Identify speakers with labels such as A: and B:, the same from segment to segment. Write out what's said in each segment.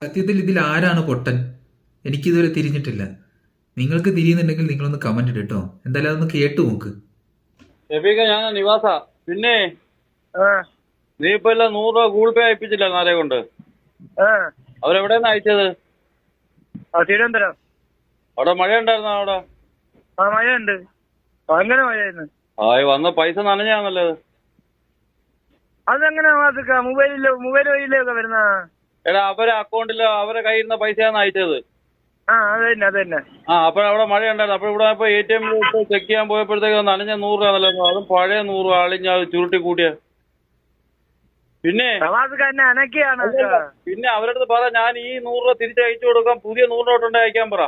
A: സത്യത്തിൽ ഇതിൽ ആരാണ് പൊട്ടൻ? എനിക്കിതുവരെ തിരിഞ്ഞിട്ടില്ല. നിങ്ങൾക്ക് തിരിയുന്നുണ്ടെങ്കിൽ നിങ്ങളൊന്ന് കമന്റ് ഇട് കേട്ടോ. എന്തായാലും അതൊന്ന് കേട്ടു നോക്ക്.
B: ഞാൻ നിവാസ. പിന്നെ നീ ഇപ്പൊ എല്ലാം 100 രൂപ ഗൂഗിൾ പേ അയപ്പിച്ചില്ല നാരെ കൊണ്ട്? അവരെവിടെയാണ് അയച്ചത്?
C: തിരുവനന്തപുരം.
B: അവിടെ മഴ ഉണ്ടായിരുന്നോ? അവിടെ
C: മഴയുണ്ട്, ഭയങ്കര മഴയായിരുന്നു.
B: വന്ന പൈസ നനഞ്ഞാന്നല്ലോ.
C: അതെങ്ങനെ മൊബൈൽ വഴിയിലൊക്കെ വരുന്ന?
B: എടാ അവരെ അക്കൗണ്ടില് അവരെ കയ്യിൽ നിന്ന് പൈസയാണ് അയച്ചത്.
C: അതന്നെ.
B: അപ്പോഴവിടെ മഴ ഉണ്ടായിരുന്നു. അപ്പൊ ഇവിടെ ഇപ്പൊ ATM ചെക്ക് ചെയ്യാൻ പോയപ്പോഴത്തേക്ക് നനഞ്ഞ 100 രൂപ ആണല്ലോ. അതും പഴയ 100 രൂപ അളിഞ്ഞ ചുരുട്ടി കൂട്ടിയ. പിന്നെ പിന്നെ അവരടുത്ത് പറ, ഞാൻ ഈ 100 രൂപ തിരിച്ചയച്ചു കൊടുക്കാം, പുതിയ 100 നോട്ടുണ്ട് അയക്കാൻ പറ.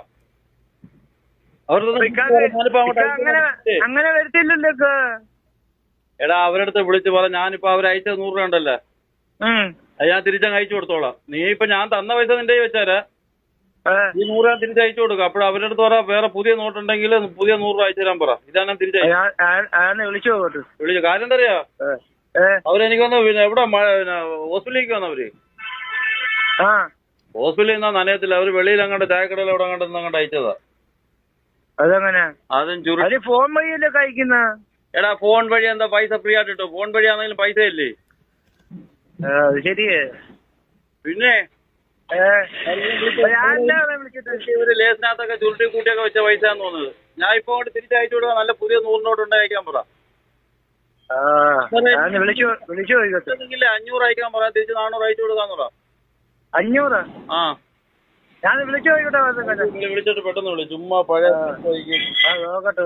C: അങ്ങനെ വരത്തില്ലല്ലോ.
B: എടാ അവരടുത്ത് വിളിച്ച് പറ, ഞാനിപ്പോ അവരയച്ച 100 രൂപ ഉണ്ടല്ലോ, അത് ഞാൻ തിരിച്ചങ്ങ് അയച്ചു കൊടുത്തോളാം. നീ ഇപ്പൊ ഞാൻ തന്ന പൈസ നിന്റെ വെച്ചാരാ, ഈ 100 രൂപ തിരിച്ചയച്ചു കൊടുക്കാം. അപ്പോൾ അവരടുത്ത് പറ, വേറെ പുതിയ നോട്ടുണ്ടെങ്കിൽ പുതിയ 100 രൂപ അയച്ചു തരാൻ പറ. ഇതാണ് ഞാൻ
C: വിളിച്ചു
B: കാര്യം എന്താ അറിയാ, അവരെനിക്കൊന്ന് പിന്നെ എവിടെ ഹോസ്പിറ്റലിലേക്ക് വന്നവര് ഹോസ്പിറ്റലിൽ നിന്നാ നനയത്തില്ല. അവര് വെളിയിൽ അങ്ങോട്ട് ചായക്കടയിൽ എവിടെ അങ്ങോട്ട് അയച്ചതാ.
C: അതെങ്ങനെ?
B: അതും
C: ഫോൺ വഴിയല്ലേ കഴിക്കുന്ന?
B: എടാ ഫോൺ വഴി എന്താ പൈസ ഫ്രീ ആയിട്ട് കിട്ടും? ഫോൺ വഴി ആണെങ്കിലും പൈസ ഇല്ലേ?
C: ശരിയേ.
B: പിന്നെ ഇവര് ലേസിനകത്തൊക്കെ ചുരുട്ടി കൂട്ടിയൊക്കെ വെച്ച പൈസയാന്ന് തോന്നുന്നത്. ഞാൻ ഇപ്പൊ അങ്ങോട്ട് തിരിച്ചയച്ചു കൊടുക്കാൻ, നല്ല പുതിയ 100 നോട്ട് ഉണ്ട് അയക്കാൻ പറ. 500 അയക്കാൻ പറ, തിരിച്ച് 400 അയച്ചു കൊടുക്കാന്ന് പറ.
C: 500? ഞാൻ വിളിച്ചു നോക്കട്ടെ.
B: വിളിച്ചിട്ട് പെട്ടെന്ന് വിളി. ചുമ്മാ പഴയ
C: നോക്കട്ടെ.